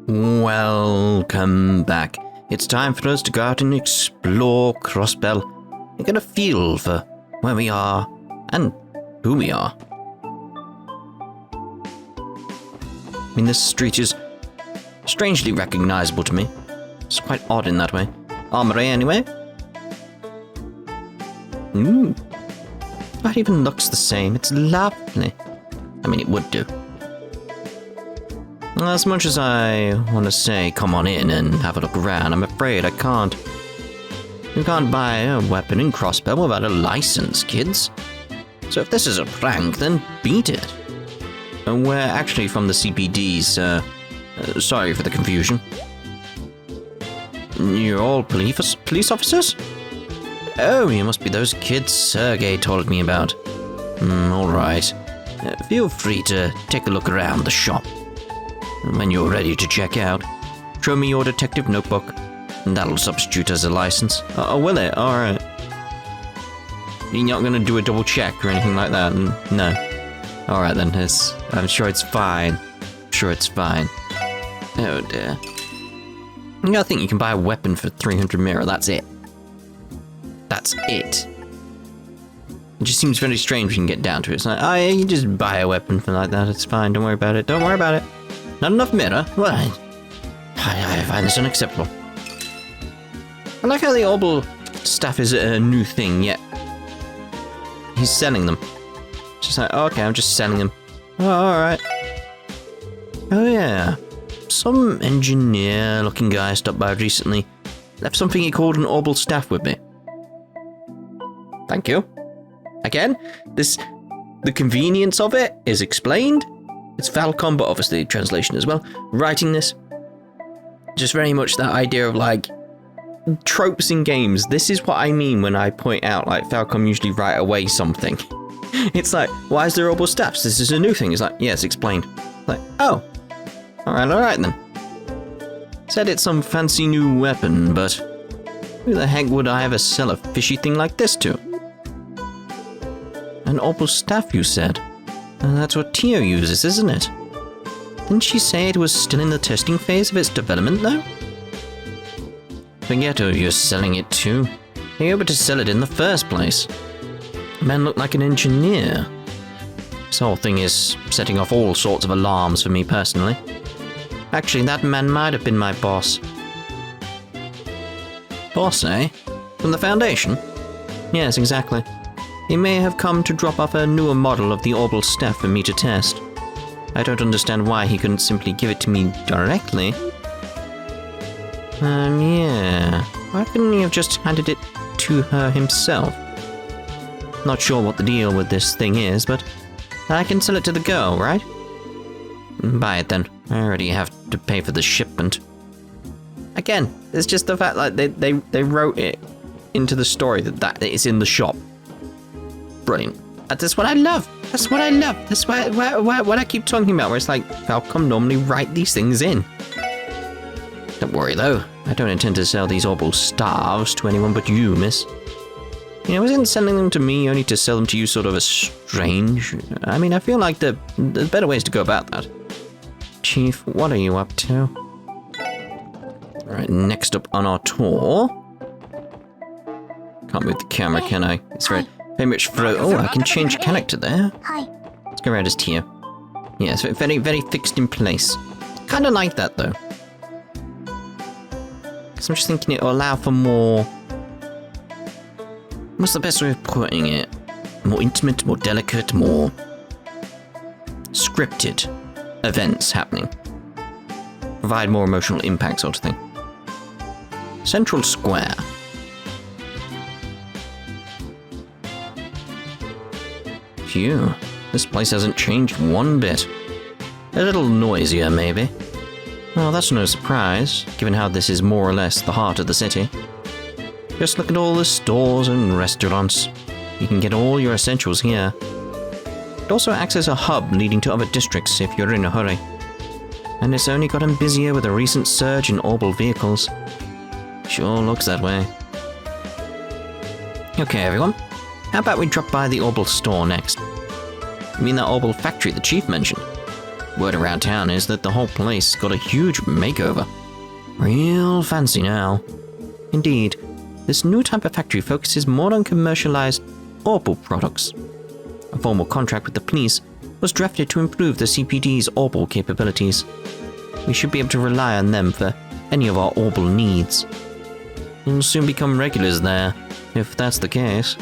Welcome back. It's time for us to go out and explore Crossbell and get a feel for where we are and who we are. I mean, this street is strangely recognizable to me. It's quite odd in that way. Armoury, anyway. That even looks the same. It's lovely. I mean, it would do. As much as I want to say come on in and have a look around, I'm afraid I can't. You can't buy a weapon in Crossbell without a license, kids. So if this is a prank, then beat it. We're actually from the CPD's, sorry for the confusion. You're all police officers? Oh, you must be those kids Sergey told me about. Alright. Feel free to take a look around the shop. When you're ready to check out, show me your detective notebook, and that'll substitute as a license. Oh, will it? Alright. You're not going to do a double check or anything like that? No. Alright then, I'm sure it's fine. Oh dear. I think you can buy a weapon for 300 mira, that's it. That's it. It just seems very strange when you get down to it. It's like, oh yeah, you just buy a weapon for like that, it's fine, don't worry about it. Not enough mira? Well, I find this unacceptable. I like how the Orbal staff is a new thing, yet he's selling them. Just like, okay, I'm just selling them. Oh, alright. Oh yeah. Some engineer-looking guy stopped by recently. Left something he called an Orbal staff with me. Thank you. Again, the convenience of it is explained. It's Falcon, but obviously translation as well. Writing this. Just very much that idea of like tropes in games. This is what I mean when I point out like Falcon usually write away something. It's like, why is there Orbal staffs? This is a new thing. It's like, yeah, it's explained. Like, oh. Alright then. Said it's some fancy new weapon, but who the heck would I ever sell a fishy thing like this to? An Orbal staff, you said? That's what Tio uses, isn't it? Didn't she say it was still in the testing phase of its development, though? Forget who you're selling it to. You're able to sell it in the first place. The man looked like an engineer. This whole thing is setting off all sorts of alarms for me personally. Actually, that man might have been my boss. Boss, eh? From the Foundation? Yes, exactly. He may have come to drop off a newer model of the Orbal staff for me to test. I don't understand why he couldn't simply give it to me directly. Yeah. Why couldn't he have just handed it to her himself? Not sure what the deal with this thing is, but I can sell it to the girl, right? Buy it then. I already have to pay for the shipment. Again, it's just the fact like they wrote it into the story that it's in the shop. Brilliant. That's what I love. That's what I keep talking about, where it's like, Falcom normally write these things in. Don't worry though, I don't intend to sell these Orbal staffs to anyone but you, miss. You know, isn't selling them to me only to sell them to you sort of a strange? I mean, I feel like there's better ways to go about that. Chief, what are you up to? Alright, next up on our tour. Can't move the camera, can I? It's very much oh, I can change character there. Hi. Let's go around as Tia. Yeah, it's very, very fixed in place. Kinda like that though. Because I'm just thinking it'll allow for more... What's the best way of putting it? More intimate, more delicate, more scripted events happening. Provide more emotional impact sort of thing. Central Square. Phew, this place hasn't changed one bit. A little noisier, maybe. Well, that's no surprise, given how this is more or less the heart of the city. Just look at all the stores and restaurants. You can get all your essentials here. It also acts as a hub leading to other districts if you're in a hurry. And it's only gotten busier with a recent surge in Orbal vehicles. Sure looks that way. Okay, everyone. How about we drop by the Orbal store next? You mean that Orbal factory the chief mentioned? Word around town is that the whole place got a huge makeover. Real fancy now. Indeed, this new type of factory focuses more on commercialized Opal products. A formal contract with the police was drafted to improve the CPD's Opal capabilities. We should be able to rely on them for any of our Opal needs. We'll soon become regulars there, if that's the case.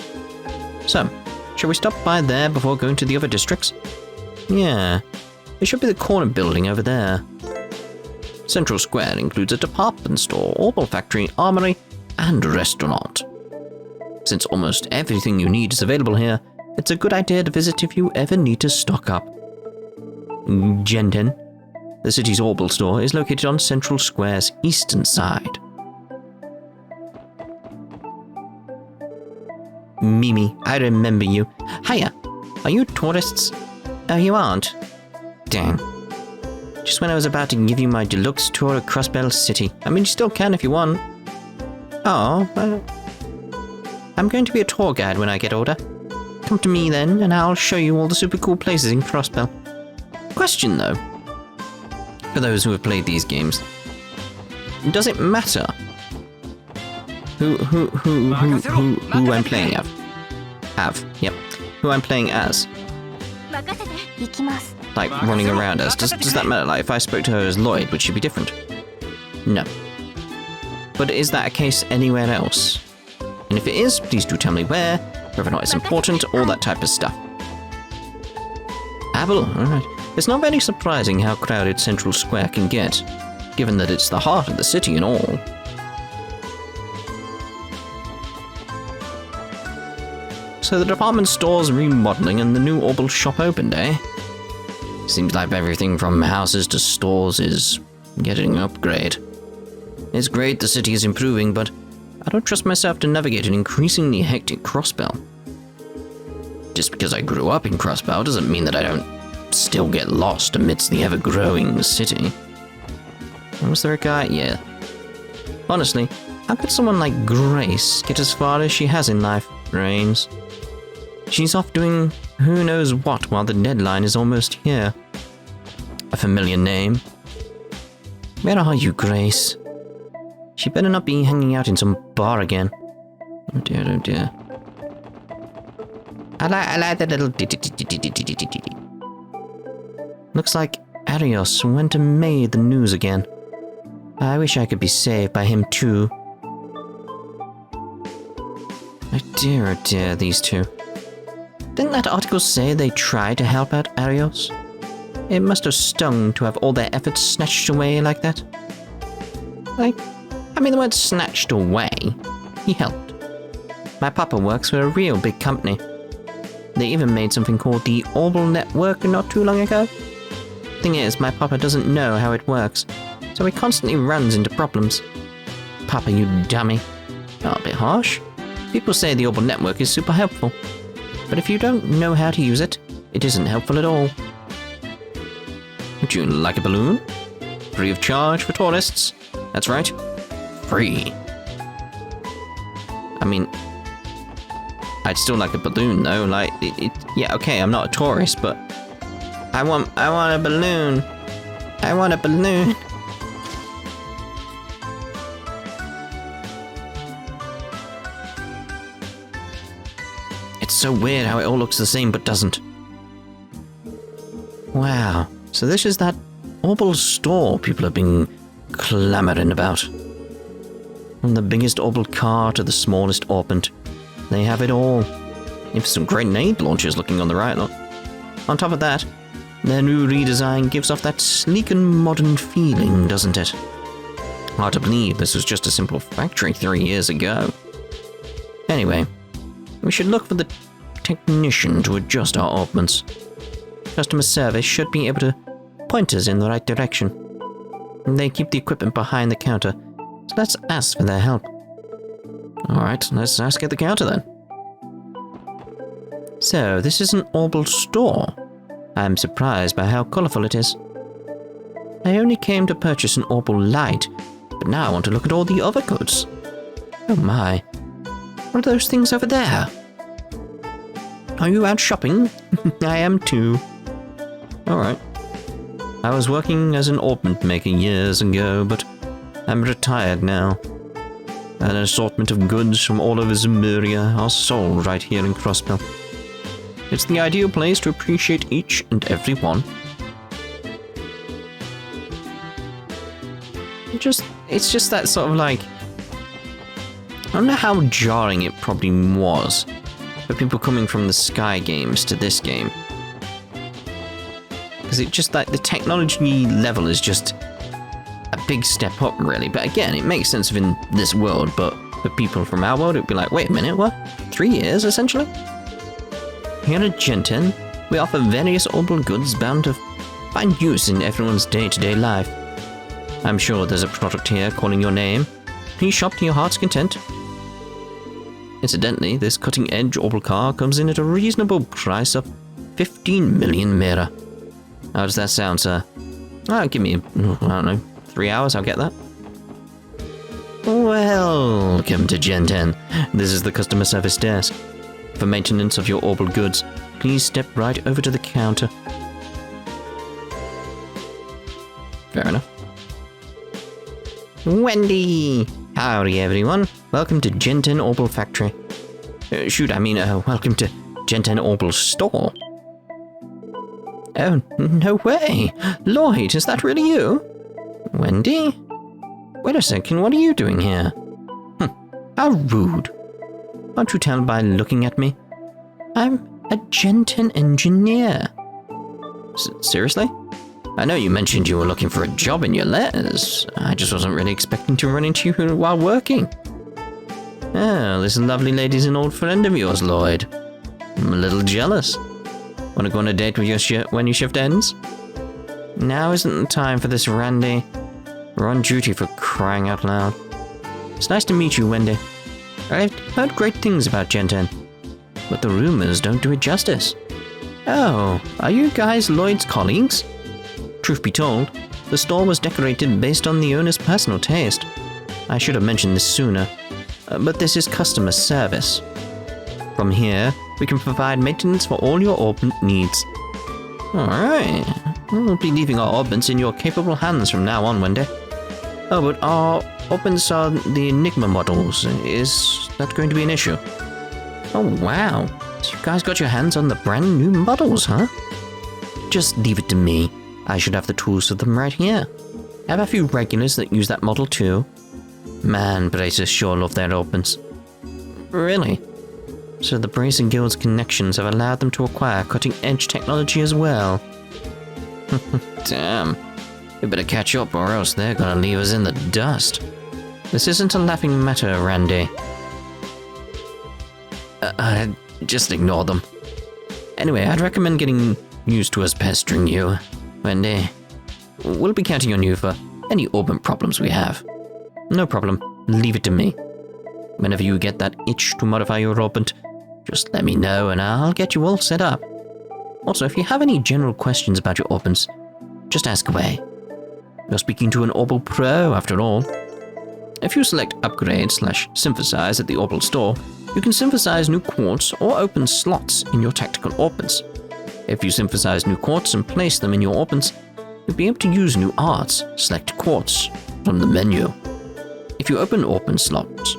So, shall we stop by there before going to the other districts? Yeah, it should be the corner building over there. Central Square includes a department store, Opal factory, armory, and restaurant. Since almost everything you need is available here, it's a good idea to visit if you ever need to stock up. Genten, the city's Opal store, is located on Central Square's eastern side. Mimi, I remember you. Hiya, are you tourists? Oh, you aren't? Dang. Just when I was about to give you my deluxe tour of Crossbell City. I mean, you still can if you want. Oh, well, I'm going to be a tour guide when I get older. Come to me then, and I'll show you all the super cool places in Crossbell. Question though, for those who have played these games, does it matter who I'm playing as? Yep, who I'm playing as? Like running around as. Does that matter? Like if I spoke to her as Lloyd, would she be different? No. But is that a case anywhere else? And if it is, please do tell me where, whether or not it's important, all that type of stuff. Apple, alright. It's not very surprising how crowded Central Square can get, given that it's the heart of the city and all. So the department store's remodeling and the new Opal shop opened, eh? Seems like everything from houses to stores is getting an upgrade. It's great the city is improving, but I don't trust myself to navigate an increasingly hectic Crossbell. Just because I grew up in Crossbell doesn't mean that I don't still get lost amidst the ever-growing city. Was there a guy? Yeah. Honestly, how could someone like Grace get as far as she has in life, Brains? She's off doing who knows what while the deadline is almost here. A familiar name. Where are you, Grace? She better not be hanging out in some bar again. Oh dear, oh dear. I like that little... Looks like Arios went and made the news again. I wish I could be saved by him too. Oh dear, these two. Didn't that article say they tried to help out Arios? It must have stung to have all their efforts snatched away like that. Like, I mean the word snatched away. He helped. My papa works for a real big company. They even made something called the Opal Network not too long ago. Thing is, my papa doesn't know how it works, so he constantly runs into problems. Papa, you dummy. Oh, a bit harsh. People say the Opal Network is super helpful. But if you don't know how to use it, it isn't helpful at all. Would you like a balloon? Free of charge for tourists. That's right. Free. I mean, I'd still like a balloon though, like, yeah, okay, I'm not a tourist, but I want a balloon. I want a balloon. It's so weird how it all looks the same but doesn't. Wow, so this is that Opal store people have been clamoring about. From the biggest Opal car to the smallest orpiment, they have it all. Even some grenade launchers looking on the right look. On top of that, their new redesign gives off that sleek and modern feeling, doesn't it? Hard to believe this was just a simple factory 3 years ago. Anyway, we should look for the technician to adjust our ornaments. Customer service should be able to point us in the right direction. They keep the equipment behind the counter, so let's ask for their help. Alright, let's ask at the counter then. So, this is an Opal store. I'm surprised by how colourful it is. I only came to purchase an Opal Leyte, but now I want to look at all the other goods. Oh my. What are those things over there? Are you out shopping? I am too. Alright. I was working as an ornament maker years ago, but I'm retired now. An assortment of goods from all over Zemuria are sold right here in Crossbell. It's the ideal place to appreciate each and every one. It's just that sort of like... I don't know how jarring it probably was for people coming from the Sky games to this game. Because it just like the technology level is just a big step up really. But again, it makes sense in this world, but for people from our world, it'd be like, wait a minute, what? 3 years essentially? Here at Genten, we offer various orbital goods bound to find use in everyone's day-to-day life. I'm sure there's a product here calling your name. Please shop to your heart's content. Incidentally, this cutting-edge orbital car comes in at a reasonable price of 15 million mira. How does that sound, sir? Give me, I don't know, 3 hours, I'll get that. Welcome to Genten. This is the customer service desk. For maintenance of your orbital goods, please step right over to the counter. Fair enough. Wendy! Howdy everyone, welcome to Genten Orbital Factory. Welcome to Genten Orbital Store. Oh, no way! Lloyd, is that really you? Wendy? Wait a second, what are you doing here? How rude. Can't you tell by looking at me? I'm a Genten engineer. Seriously? I know you mentioned you were looking for a job in your letters. I just wasn't really expecting to run into you while working. Oh, this lovely lady's an old friend of yours, Lloyd. I'm a little jealous. Want to go on a date with your when your shift ends? Now isn't the time for this, Randy. We're on duty for crying out loud. It's nice to meet you, Wendy. I've heard great things about Genten, but the rumors don't do it justice. Oh, are you guys Lloyd's colleagues? Truth be told, the store was decorated based on the owner's personal taste. I should have mentioned this sooner, but this is customer service. From here, we can provide maintenance for all your orbment needs. Alright, we'll be leaving our orbments in your capable hands from now on, Wendy. Oh, but our orbments are the Enigma models. Is that going to be an issue? Oh wow, so you guys got your hands on the brand new models, huh? Just leave it to me. I should have the tools for them right here. I have a few regulars that use that model too. Man, Bracers sure love their orbments. Really? So the Bracer Guild's connections have allowed them to acquire cutting-edge technology as well. Damn. We better catch up or else they're gonna leave us in the dust. This isn't a laughing matter, Randy. Just ignore them. Anyway, I'd recommend getting used to us pestering you, Wendy. We'll be counting on you for any orbment problems we have. No problem. Leave it to me. Whenever you get that itch to modify your orbment, just let me know and I'll get you all set up. Also, if you have any general questions about your orbments, just ask away. You're speaking to an Orbital Pro, after all. If you select Upgrade/Synthesize at the Orbital Store, you can synthesize new quartz or open slots in your tactical orbments. If you synthesize new quartz and place them in your orbments, you'll be able to use new arts, select quartz, from the menu. If you open orbment slots,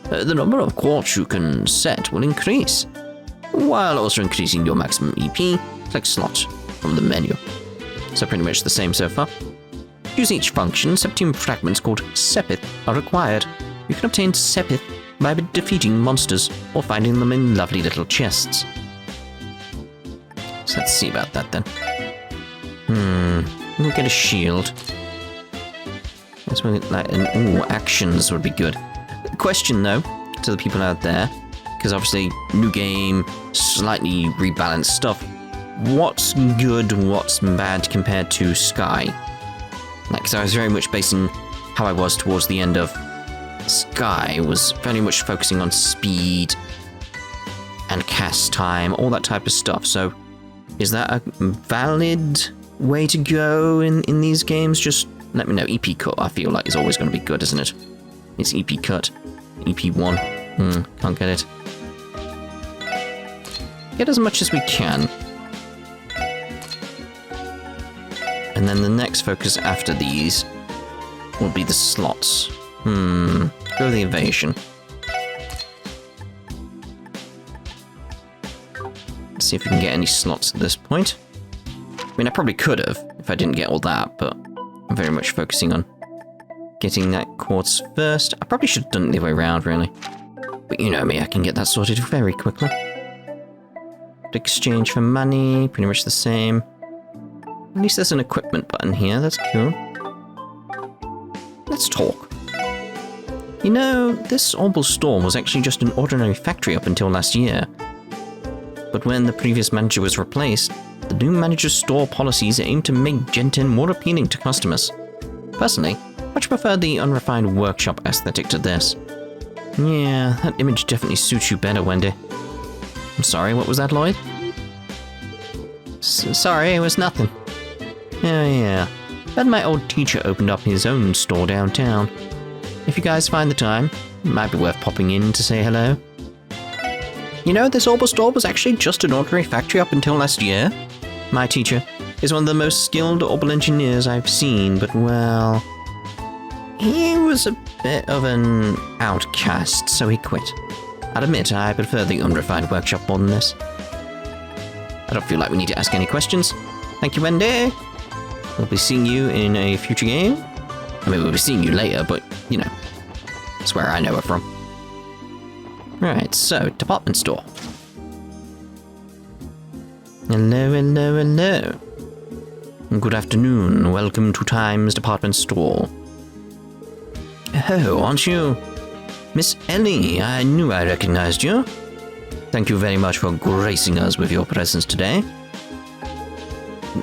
the number of quartz you can set will increase, while also increasing your maximum EP, select slots from the menu. So pretty much the same so far. To use each function, Septium fragments called Sepith are required. You can obtain Sepith by defeating monsters or finding them in lovely little chests. So let's see about that then. We'll get a shield. Let's make it like actions would be good. Question though, to the people out there, because obviously new game, slightly rebalanced stuff. What's good, what's bad compared to Sky? Like, because I was very much basing how I was towards the end of Sky, was very much focusing on speed and cast time, all that type of stuff. So, is that a valid way to go in these games? Just let me know. EP cut, I feel like, is always going to be good, isn't it? It's EP cut. EP1. Can't get it. Get as much as we can. And then the next focus after these will be the slots. Go with the evasion. Let's see if we can get any slots at this point. I mean, I probably could have if I didn't get all that, but I'm very much focusing on getting that quartz first. I probably should have done it the other way around, really. But you know me, I can get that sorted very quickly. Exchange for money, pretty much the same. At least there's an equipment button here, that's cool. Let's talk. You know, this Orbal store was actually just an ordinary factory up until last year. But when the previous manager was replaced, the new manager's store policies aim to make Genten more appealing to customers. Personally, I much prefer the unrefined workshop aesthetic to this. Yeah, that image definitely suits you better, Wendy. I'm sorry, what was that, Lloyd? Sorry, it was nothing. Oh yeah, then my old teacher opened up his own store downtown. If you guys find the time, it might be worth popping in to say hello. You know, this Orbal store was actually just an ordinary factory up until last year. My teacher is one of the most skilled Orbal engineers I've seen, but well, he was a bit of an outcast, so he quit. I'll admit, I prefer the unrefined workshop more than this. I don't feel like we need to ask any questions. Thank you, Wendy. We'll be seeing you in a future game. I mean, we'll be seeing you later, but, you know, that's where I know her from. Right, so, department store. Hello, hello, hello. Good afternoon. Welcome to Time's department store. Oh, aren't you Miss Elie? I knew I recognized you. Thank you very much for gracing us with your presence today.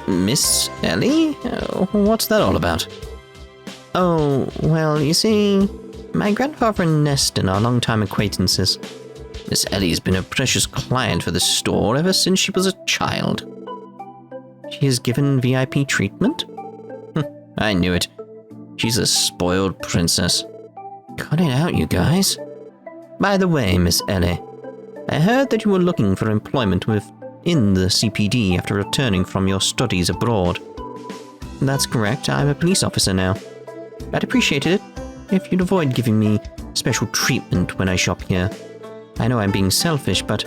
Miss Elie? What's that all about? Oh, well, you see, my grandfather and Neston are long-time acquaintances. Miss Ellie's been a precious client for the store ever since she was a child. She is given VIP treatment? I knew it. She's a spoiled princess. Cut it out, you guys. By the way, Miss Elie, I heard that you were looking for employment within the CPD after returning from your studies abroad. That's correct, I'm a police officer now. I'd appreciate it if you'd avoid giving me special treatment when I shop here. I know I'm being selfish, but...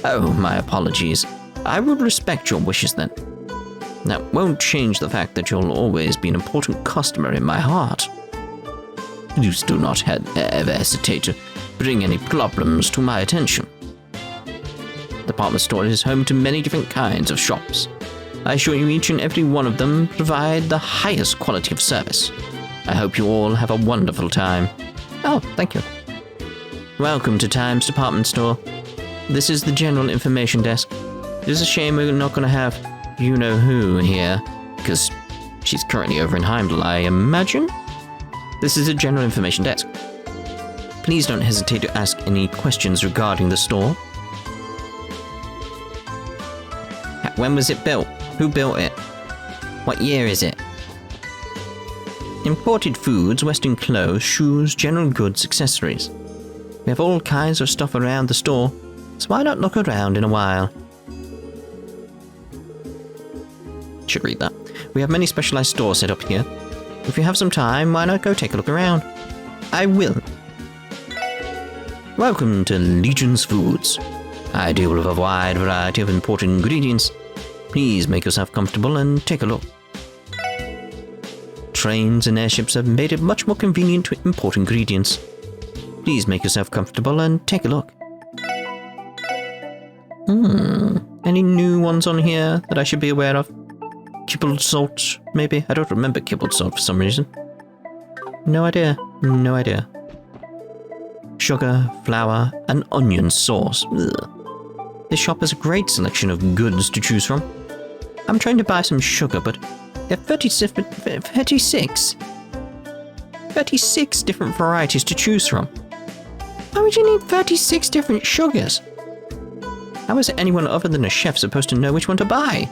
Oh, my apologies. I will respect your wishes then. That won't change the fact that you'll always be an important customer in my heart. Please do not ever hesitate to bring any problems to my attention. The department store is home to many different kinds of shops. I assure you each and every one of them provide the highest quality of service. I hope you all have a wonderful time. Oh, thank you. Welcome to Time's department store. This is the general information desk. It is a shame we're not going to have you-know-who here, because she's currently over in Heimdall, I imagine? This is a general information desk. Please don't hesitate to ask any questions regarding the store. When was it built? Who built it? What year is it? Imported foods, Western clothes, shoes, general goods, accessories. We have all kinds of stuff around the store, so why not look around in a while? Should read that. We have many specialized stores set up here. If you have some time, why not go take a look around? I will. Welcome to Legion's Foods. I deal with a wide variety of imported ingredients. Please make yourself comfortable and take a look. Trains and airships have made it much more convenient to import ingredients. Please make yourself comfortable and take a look. Any new ones on here that I should be aware of? Kibbled salt, maybe? I don't remember kibbled salt for some reason. No idea. No idea. Sugar, flour, and onion sauce. Ugh. This shop has a great selection of goods to choose from. I'm trying to buy some sugar, but there are 36 different varieties to choose from. Why would you need 36 different sugars? How is anyone other than a chef supposed to know which one to buy?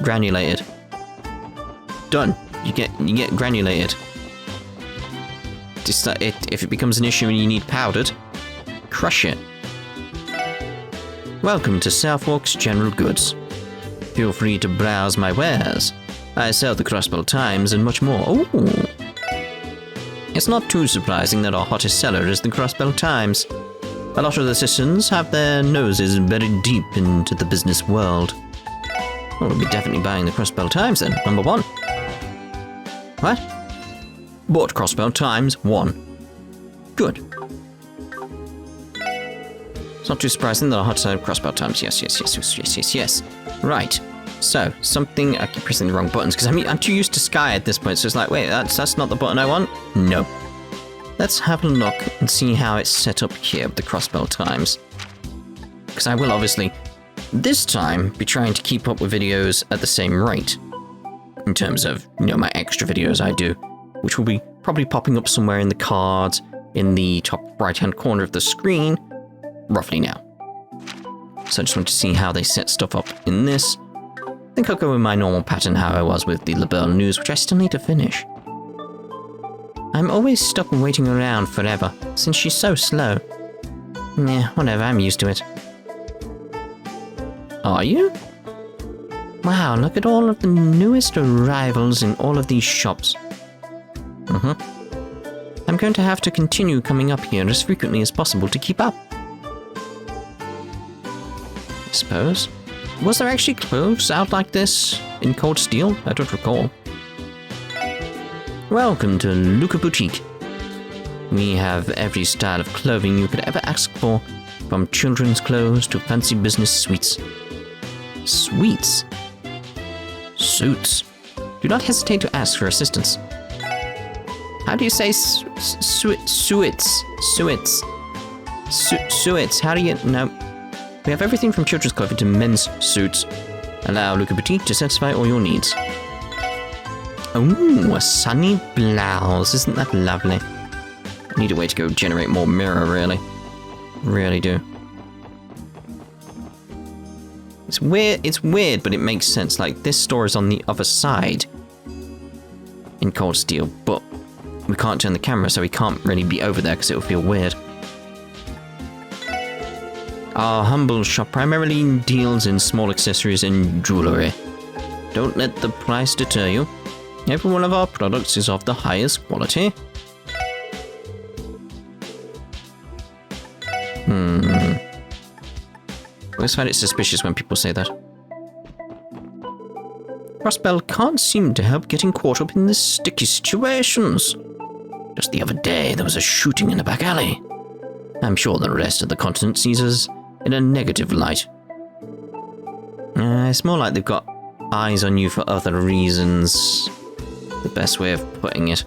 Granulated. Done. You get granulated. If it becomes an issue and you need powdered, crush it. Welcome to Southwark's General Goods. Feel free to browse my wares. I sell the Crossbell Times and much more. Ooh. It's not too surprising that our hottest seller is the Crossbell Times. A lot of the citizens have their noses buried deep into the business world. Well, we'll be definitely buying the Crossbell Times then, number 1. What? Bought Crossbell Times 1. Good. It's not too surprising that our hot seller Crossbell Times. Yes. Right. So, something, I keep pressing the wrong buttons, because I'm too used to Sky at this point, so it's like, wait, that's not the button I want? No. Let's have a look and see how it's set up here with the Crossbell Times. Because I will obviously, this time, be trying to keep up with videos at the same rate. In terms of, my extra videos I do, which will be probably popping up somewhere in the cards, in the top right-hand corner of the screen, roughly now. So I just want to see how they set stuff up in this. I think I'll go with my normal pattern how I was with the Liberl news, which I still need to finish. I'm always stuck waiting around forever, since she's so slow. Yeah, whatever, I'm used to it. Are you? Wow, look at all of the newest arrivals in all of these shops. I'm going to have to continue coming up here as frequently as possible to keep up. I suppose. Was there actually clothes out like this in Cold Steel? I don't recall. Welcome to Luca Boutique. We have every style of clothing you could ever ask for, from children's clothes to fancy business suites. Suites? Suits. Do not hesitate to ask for assistance. How do you say suits? Suits. How do you... No. We have everything from children's clothing to men's suits. Allow Luca Boutique to satisfy all your needs. Ooh, a sunny blouse. Isn't that lovely? I need a way to go generate more mirror, really. Really do. It's weird, but it makes sense. Like, this store is on the other side in Cold Steel, but we can't turn the camera, so we can't really be over there because it would feel weird. Our humble shop primarily deals in small accessories and jewellery. Don't let the price deter you. Every one of our products is of the highest quality. I always find it suspicious when people say that. Crossbell can't seem to help getting caught up in the sticky situations. Just the other day, there was a shooting in a back alley. I'm sure the rest of the continent sees us in a negative light. It's more like they've got eyes on you for other reasons. The best way of putting it.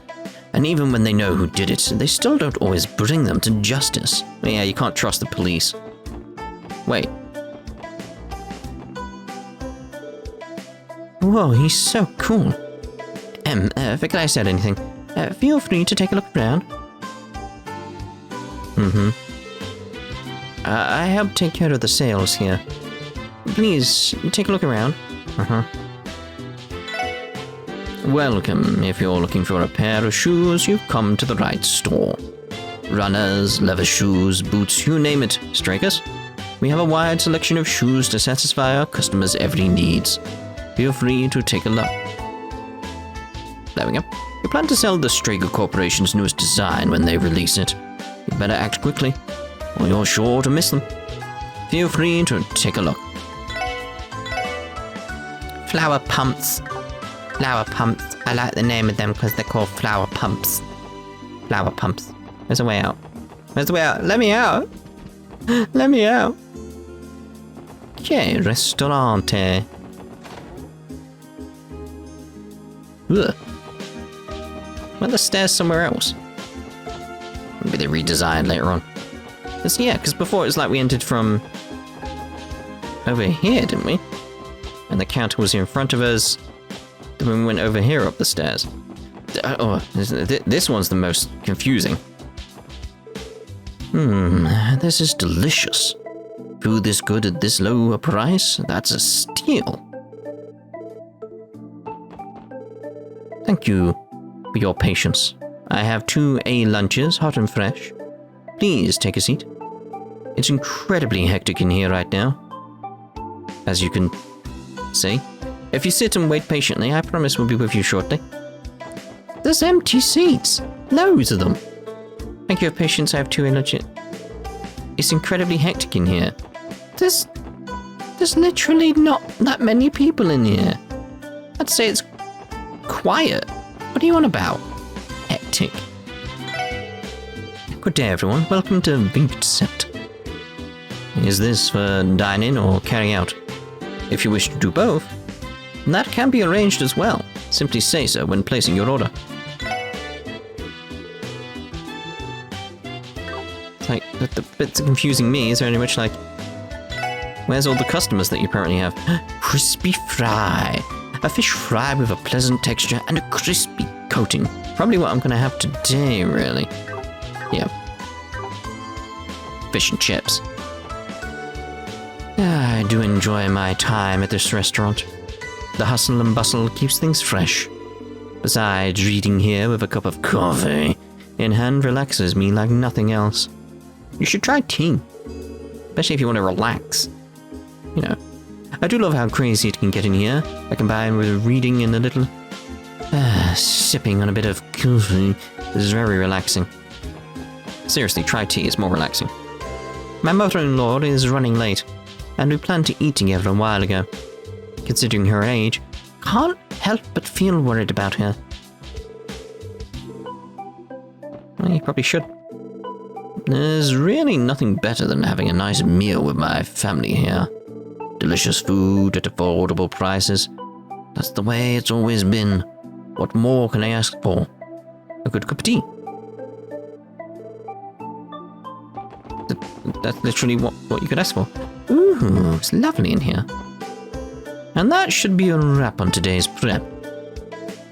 And even when they know who did it, they still don't always bring them to justice. Yeah, you can't trust the police. Wait. Whoa, he's so cool. Forget I said anything. Feel free to take a look around. I help take care of the sales here. Please, take a look around. Welcome. If you're looking for a pair of shoes, you've come to the right store. Runners, leather shoes, boots, you name it, strikers. We have a wide selection of shoes to satisfy our customers' every needs. Feel free to take a look. There we go. We plan to sell the Strager Corporation's newest design when they release it. You better act quickly, or you're sure to miss them. Feel free to take a look. Flower pumps. Flower pumps. I like the name of them because they're called flower pumps. Flower pumps. There's a way out. There's a way out. Let me out. Let me out. Okay, Ristorante. Ugh. Why are the stairs somewhere else? Maybe they redesigned later on. Because before it was like we entered from over here, didn't we? And the counter was in front of us. Then we went over here up the stairs. Oh, this one's the most confusing. This is delicious. Food this good at this low a price? That's a steal. Thank you for your patience. I have 2 lunches, hot and fresh. Please take a seat. It's incredibly hectic in here right now, as you can see. If you sit and wait patiently, I promise we'll be with you shortly. There's empty seats. Loads of them. Thank you for your patience, I have two illegit. It's incredibly hectic in here. There's literally not that many people in here. I'd say it's quiet. What are you on about? Hectic. Good day, everyone. Welcome to Vincent. Is this for dine-in or carry out? If you wish to do both, that can be arranged as well. Simply say so when placing your order. It's like, the bits confusing me is very much like, where's all the customers that you apparently have? Crispy fry. A fish fry with a pleasant texture and a crispy coating. Probably what I'm going to have today, really. Yeah. Fish and chips. I do enjoy my time at this restaurant. The hustle and bustle keeps things fresh. Besides, reading here with a cup of coffee in hand relaxes me like nothing else. You should try tea. Especially if you want to relax. You know. I do love how crazy it can get in here. I combine with reading and a little sipping on a bit of coffee. This is very relaxing. Seriously, try tea, it's more relaxing. My mother-in-law is running late, and we planned to eat together a while ago. Considering her age, can't help but feel worried about her. Well, you probably should. There's really nothing better than having a nice meal with my family here. Delicious food at affordable prices. That's the way it's always been. What more can I ask for? A good cup of tea. That's literally what you could ask for. Ooh, it's lovely in here. And that should be a wrap on today's prep.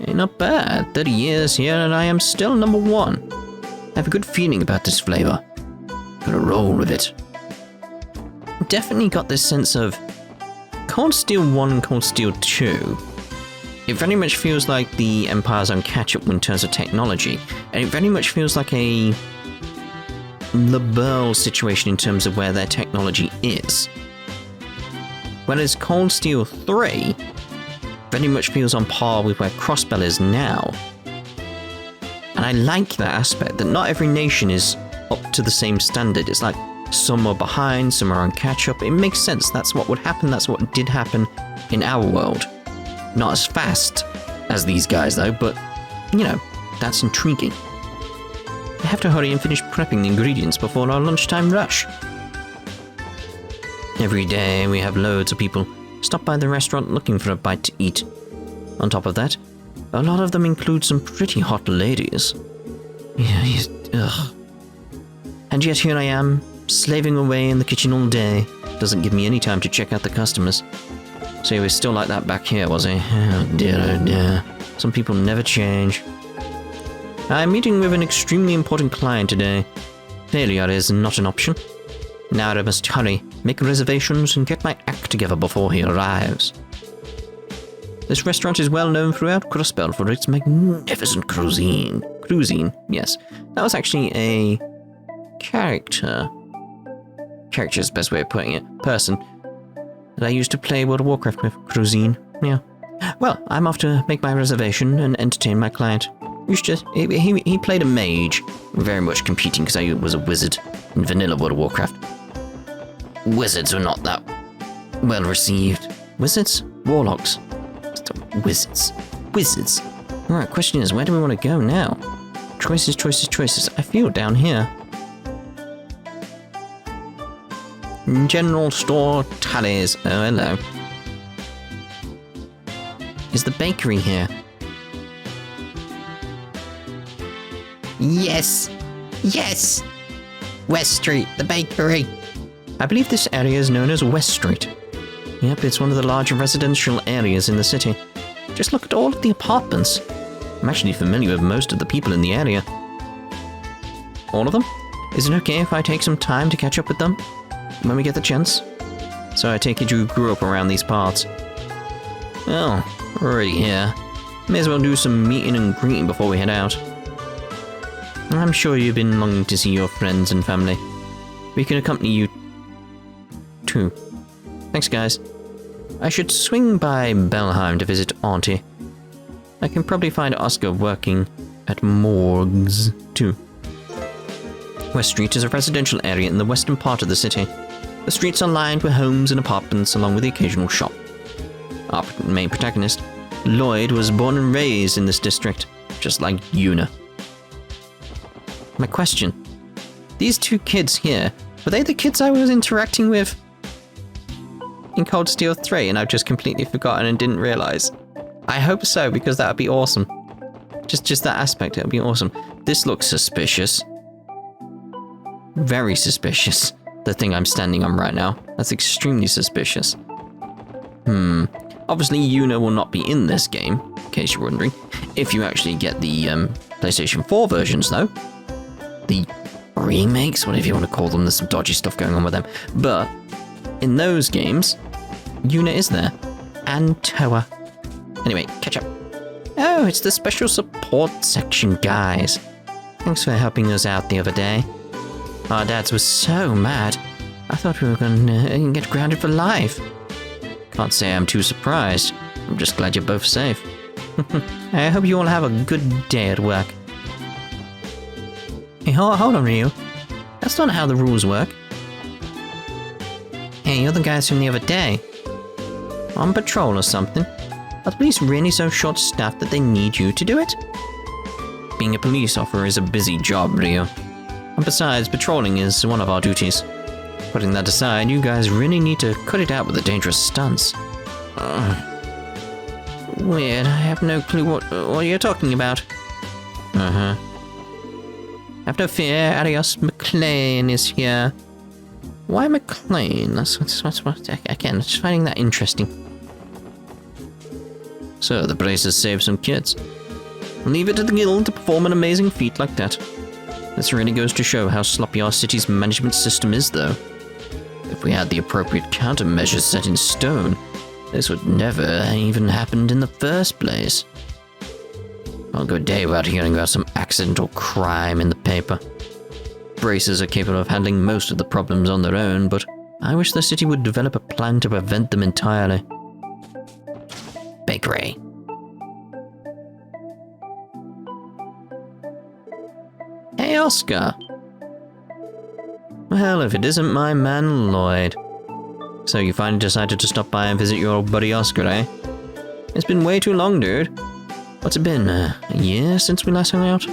Not bad. 30 years here and I am still number one. I have a good feeling about this flavor. Gonna roll with it. Definitely got this sense of Cold Steel 1 and Cold Steel 2. It very much feels like the Empire's on catch-up in terms of technology, and it very much feels like a Liberl situation in terms of where their technology is. Whereas Cold Steel 3 very much feels on par with where Crossbell is now. And I like that aspect, that not every nation is up to the same standard. It's like some are behind, some are on catch-up. It makes sense. That's what would happen. That's what did happen in our world. Not as fast as these guys, though, but, you know, that's intriguing. I have to hurry and finish prepping the ingredients before our lunchtime rush. Every day we have loads of people stop by the restaurant looking for a bite to eat. On top of that, a lot of them include some pretty hot ladies. Yeah, ugh. And yet here I am, slaving away in the kitchen all day. Doesn't give me any time to check out the customers. So he was still like that back here, was he? Oh dear. Some people never change. I'm meeting with an extremely important client today. Failure is not an option. Now I must hurry, make reservations, and get my act together before he arrives. This restaurant is well known throughout Crossbell for its magnificent cuisine. Cuisine, yes. That was actually a character. Character is the best way of putting it. Person. That I used to play World of Warcraft with. Cuisine, yeah. Well, I'm off to make my reservation and entertain my client. He played a mage, very much competing because I was a wizard in vanilla World of Warcraft. Wizards were not that well received. Wizards? Warlocks. Wizards. Wizards. Alright, question is, where do we want to go now? Choices. I feel down here. General store tallies. Oh, hello. Is the bakery here? Yes! West Street, the bakery. I believe this area is known as West Street. Yep, it's one of the larger residential areas in the city. Just look at all of the apartments. I'm actually familiar with most of the people in the area. All of them? Is it okay if I take some time to catch up with them when we get the chance? So I take it you grew up around these parts. Oh, we're already here. May as well do some meeting and greeting before we head out. I'm sure you've been longing to see your friends and family. We can accompany you too. Thanks, guys. I should swing by Belheim to visit Auntie. I can probably find Oscar working at morgues, too. West Street is a residential area in the western part of the city. The streets are lined with homes and apartments along with the occasional shop. Our main protagonist, Lloyd, was born and raised in this district, just like Una. My question, these two kids here, were they the kids I was interacting with in Cold Steel 3 and I've just completely forgotten and didn't realise? I hope so, because that would be awesome. Just that aspect, it would be awesome. This looks suspicious. Very suspicious. The thing I'm standing on right now. That's extremely suspicious. Obviously, Una will not be in this game, in case you're wondering. If you actually get the PlayStation 4 versions, though. The remakes, whatever you want to call them. There's some dodgy stuff going on with them. But in those games, Una is there. And Toa. Anyway, catch up. Oh, it's the special support section, guys. Thanks for helping us out the other day. Our dads were so mad. I thought we were going to get grounded for life. Can't say I'm too surprised. I'm just glad you're both safe. I hope you all have a good day at work. Hey, hold on, Ryu. That's not how the rules work. Hey, you're the guys from the other day. On patrol or something? Are the police really so short-staffed that they need you to do it? Being a police officer is a busy job, Ryu. And besides, patrolling is one of our duties. Putting that aside, you guys really need to cut it out with the dangerous stunts. Weird, I have no clue what you're talking about. Have no fear, Arios McLean is here. Why McLean? That's what again, just finding that interesting. So, the Bracers saved some kids. Leave it to the guild to perform an amazing feat like that. This really goes to show how sloppy our city's management system is, though. If we had the appropriate countermeasures set in stone, this would never even happened in the first place. I'll go a day without hearing about some accidental crime in the paper. Bracers are capable of handling most of the problems on their own, but I wish the city would develop a plan to prevent them entirely. Bakery. Hey, Oscar. Well, if it isn't my man, Lloyd. So you finally decided to stop by and visit your old buddy Oscar, eh? It's been way too long, dude. What's it been, a year since we last hung out?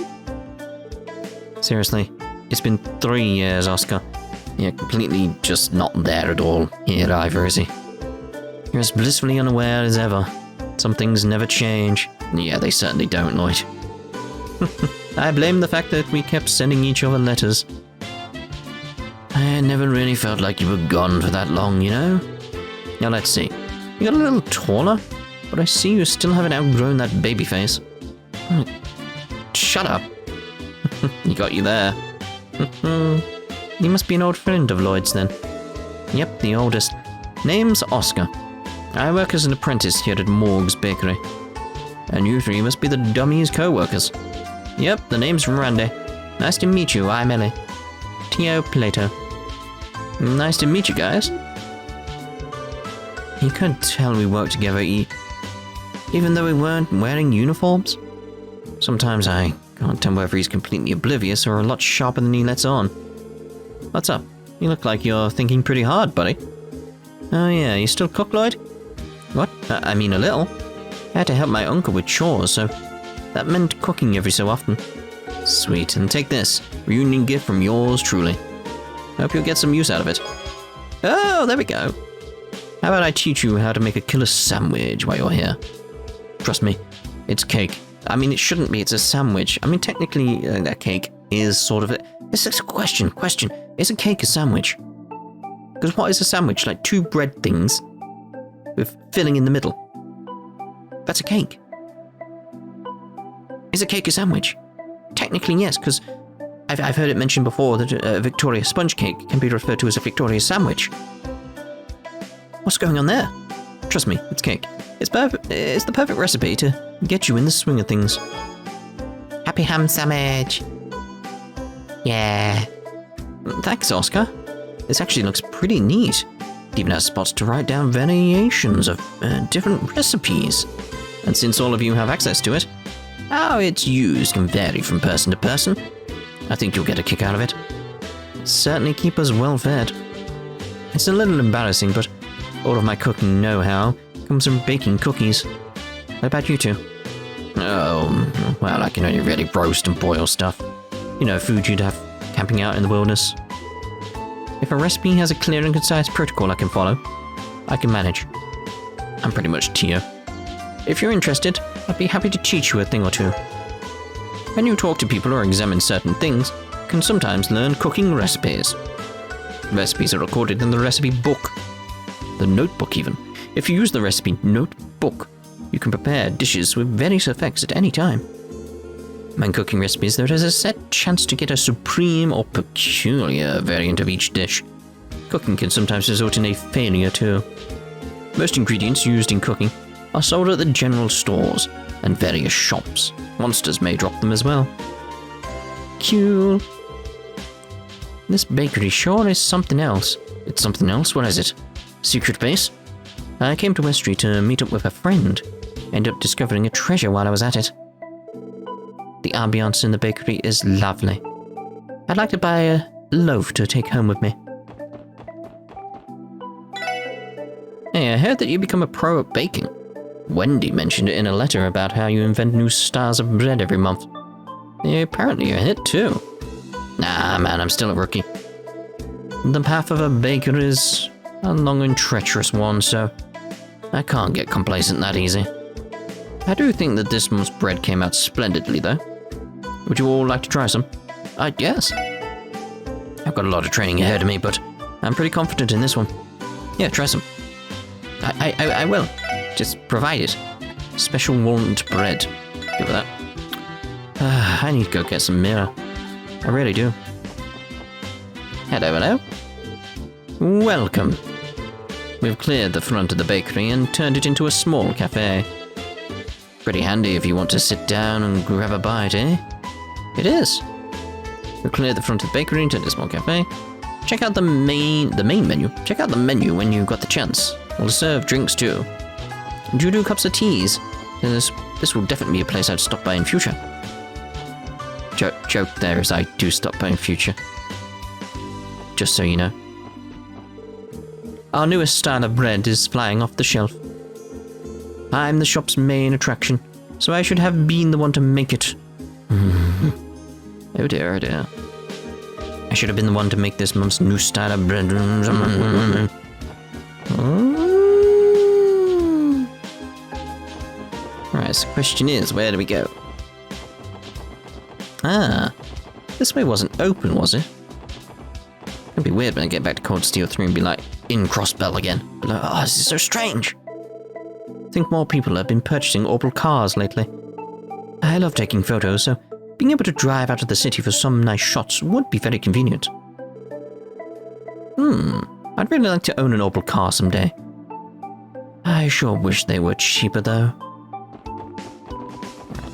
Seriously, it's been 3 years, Oscar. You're completely just not there at all here either, is he? You're as blissfully unaware as ever. Some things never change. Yeah, they certainly don't, Lloyd. I blame the fact that we kept sending each other letters. I never really felt like you were gone for that long, you know? Now let's see. You got a little taller, but I see you still haven't outgrown that baby face. Shut up. He got you there. You must be an old friend of Lloyd's then. Yep, the oldest. Name's Oscar. I work as an apprentice here at Morg's Bakery. And you three must be the dummies co-workers. Yep, the name's Randy. Nice to meet you, I'm Elie. Tio Plato. Nice to meet you guys. You couldn't tell we worked together, even though we weren't wearing uniforms? Sometimes I can't tell whether he's completely oblivious or a lot sharper than he lets on. What's up? You look like you're thinking pretty hard, buddy. Oh yeah, you still cook, Lloyd? What? I mean a little. I had to help my uncle with chores, so that meant cooking every so often. Sweet, and take this. Reunion gift from yours truly. Hope you'll get some use out of it. Oh, there we go. How about I teach you how to make a killer sandwich while you're here? Trust me, it's cake. I mean, it shouldn't be, it's a sandwich. I mean, technically, a cake is sort of a... It's a question. Is a cake a sandwich? Because what is a sandwich? Like 2 bread things with filling in the middle. That's a cake. Is a cake a sandwich? Technically, yes, because I've heard it mentioned before that a Victoria sponge cake can be referred to as a Victoria sandwich. What's going on there? Trust me, it's cake. It's perfect. It's the perfect recipe to get you in the swing of things. Happy ham sandwich. Yeah. Thanks, Oscar. This actually looks pretty neat. It even has spots to write down variations of different recipes. And since all of you have access to it, how it's used can vary from person to person. I think you'll get a kick out of it. Certainly keep us well fed. It's a little embarrassing, but all of my cooking know-how comes from baking cookies. What about you two? Oh, well, I can only really roast and boil stuff. You know, food you'd have camping out in the wilderness. If a recipe has a clear and concise protocol I can follow, I can manage. I'm pretty much Tio. If you're interested, I'd be happy to teach you a thing or two. When you talk to people or examine certain things, you can sometimes learn cooking recipes. Recipes are recorded in the recipe book. The notebook even. If you use the recipe notebook, you can prepare dishes with various effects at any time. When cooking recipes, there is a set chance to get a supreme or peculiar variant of each dish. Cooking can sometimes result in a failure too. Most ingredients used in cooking are sold at the general stores and various shops. Monsters may drop them as well. Cool. This bakery sure is something else. It's something else? What is it? Secret base? I came to Westry to meet up with a friend. Ended up discovering a treasure while I was at it. The ambiance in the bakery is lovely. I'd like to buy a loaf to take home with me. Hey, I heard that you become a pro at baking. Wendy mentioned it in a letter about how you invent new styles of bread every month. Yeah, apparently you're a hit too. Nah, man, I'm still a rookie. The path of a baker is a long and treacherous one, so I can't get complacent that easy. I do think that this month's bread came out splendidly, though. Would you all like to try some? Yes. I've got a lot of training ahead of me, but I'm pretty confident in this one. Yeah, try some. I will. Just provide it. Special walnut bread. Give it that. I need to go get some mirror. I really do. Hello. Welcome. We've cleared the front of the bakery and turned it into a small cafe. Pretty handy if you want to sit down and grab a bite, eh? It is. We've cleared the front of the bakery and turned it into a small cafe. Check out the main menu. Check out the menu when you've got the chance. We'll serve drinks too. Do you do cups of teas? This will definitely be a place I'd stop by in future. Joke there as I do stop by in future. Just so you know. Our newest style of bread is flying off the shelf. I'm the shop's main attraction, so I should have been the one to make it. Oh dear. I should have been the one to make this month's new style of bread. Alright, so the question is, where do we go? This way wasn't open, was it? It'd be weird when I get back to Cold Steel 3 and be like, in Crossbell again. But like, oh, this is so strange. I think more people have been purchasing orbital cars lately. I love taking photos, so being able to drive out of the city for some nice shots would be very convenient. I'd really like to own an orbital car someday. I sure wish they were cheaper though.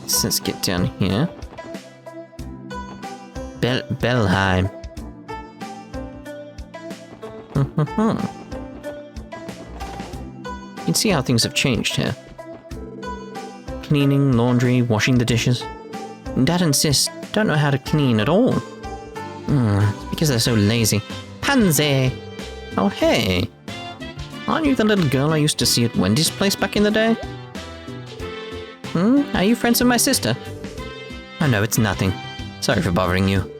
So let's get down here. Belheim. You can see how things have changed here. Cleaning, laundry, washing the dishes. Dad and Sis don't know how to clean at all. Because they're so lazy. Pansy! Oh hey! Aren't you the little girl I used to see at Wendy's place back in the day? Are you friends with my sister? Oh no, it's nothing. Sorry for bothering you.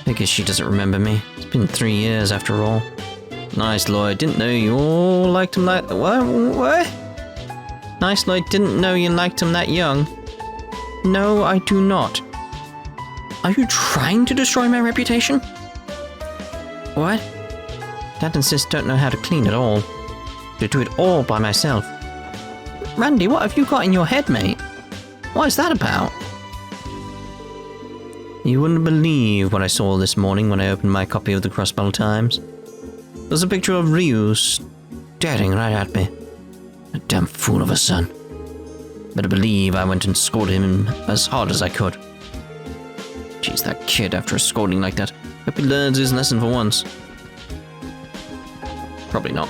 I guess she doesn't remember me. It's been 3 years after all. Nice, Lloyd. Didn't know you all liked him like... What? Nice, Lloyd. Didn't know you liked him that young. No, I do not. Are you trying to destroy my reputation? What? Dad and Sis don't know how to clean at all. I do it all by myself. Randy, what have you got in your head, mate? What is that about? You wouldn't believe what I saw this morning when I opened my copy of the Crossbell Times. There's a picture of Ryu staring right at me. A damn fool of a son. Better believe I went and scolded him as hard as I could. Jeez, that kid, after a scolding like that, hope he learns his lesson for once. Probably not.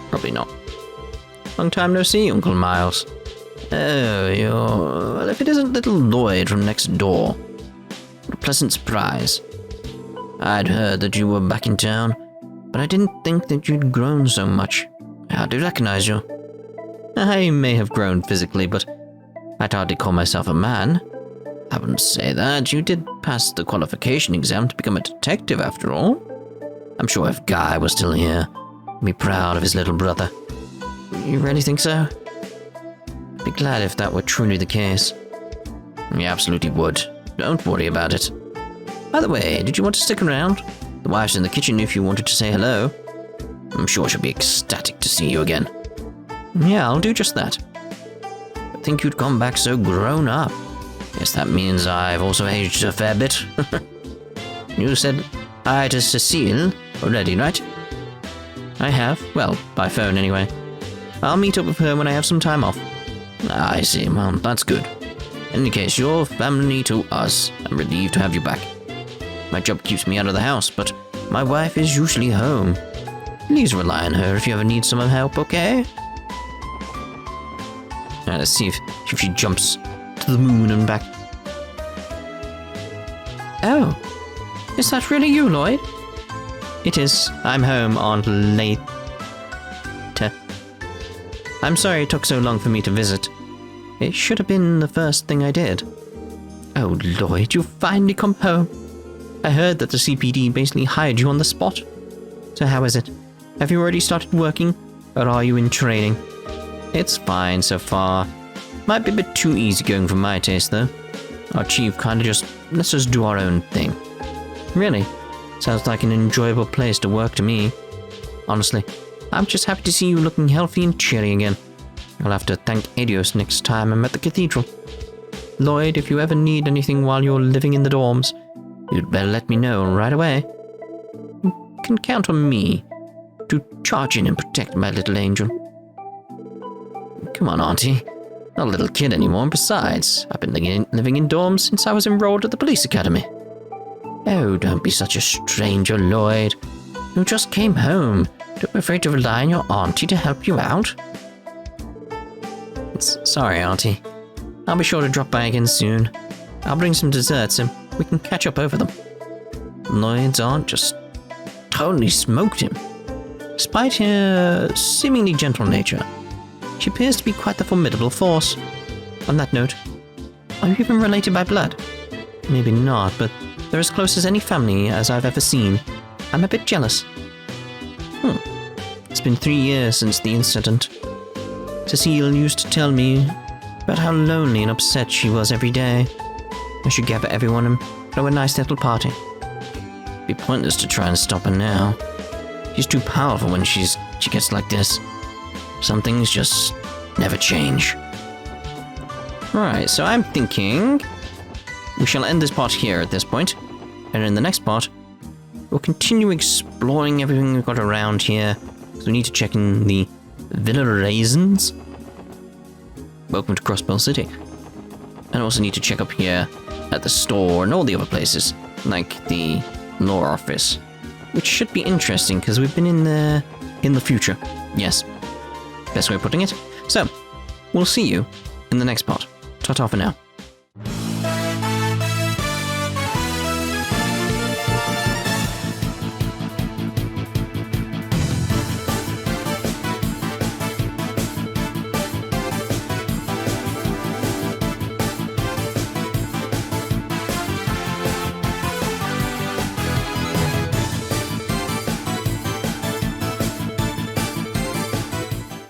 Probably not. Long time no see, Uncle Miles. Oh, well, if it isn't little Lloyd from next door. What a pleasant surprise. I'd heard that you were back in town, but I didn't think that you'd grown so much. I hardly recognize you. I may have grown physically, but I'd hardly call myself a man. I wouldn't say that. You did pass the qualification exam to become a detective, after all. I'm sure if Guy was still here, he'd be proud of his little brother. You really think so? I'd be glad if that were truly the case. You absolutely would. Don't worry about it. By the way, did you want to stick around? The wife's in the kitchen if you wanted to say hello. I'm sure she'll be ecstatic to see you again. Yeah, I'll do just that. I think you'd come back so grown up. Guess that means I've also aged a fair bit. You said hi to Cecile already, right? I have. Well, by phone anyway. I'll meet up with her when I have some time off. I see. Well, that's good. In any case, you're family to us. I'm relieved to have you back. My job keeps me out of the house, but my wife is usually home. Please rely on her if you ever need some help, okay? Now, let's see if she jumps to the moon and back. Oh, is that really you, Lloyd? It is. I'm home, Aunt Leyte. I'm sorry it took so long for me to visit. It should have been the first thing I did. Oh, Lloyd, you've finally come home. I heard that the CPD basically hired you on the spot. So how is it? Have you already started working, or are you in training? It's fine so far. Might be a bit too easygoing for my taste, though. Our chief kinda just lets us do our own thing. Really? Sounds like an enjoyable place to work to me. Honestly, I'm just happy to see you looking healthy and cheery again. I'll have to thank Adios next time I'm at the cathedral. Lloyd, if you ever need anything while you're living in the dorms, you'd better let me know right away. You can count on me to charge in and protect my little angel. Come on, Auntie. Not a little kid anymore. Besides, I've been living in dorms since I was enrolled at the police academy. Oh, don't be such a stranger, Lloyd. You just came home. Don't be afraid to rely on your auntie to help you out. Sorry, Auntie. I'll be sure to drop by again soon. I'll bring some desserts and we can catch up over them. Lloyd's aunt just totally smoked him. Despite her seemingly gentle nature, she appears to be quite the formidable force. On that note, are you even related by blood? Maybe not, but they're as close as any family as I've ever seen. I'm a bit jealous. It's been 3 years since the incident. Cecile used to tell me about how lonely and upset she was every day. I should gather everyone and throw a nice little party. It'd be pointless to try and stop her now. She's too powerful when she gets like this. Some things just never change. Right, so I'm thinking we shall end this part here at this point, and in the next part, we'll continue exploring everything we've got around here. So we need to check in the Villa Raisins. Welcome to Crossbell City. And also need to check up here at the store and all the other places, like the law office, which should be interesting because we've been in there in the future. Yes, best way of putting it. So, we'll see you in the next part. Ta-ta for now.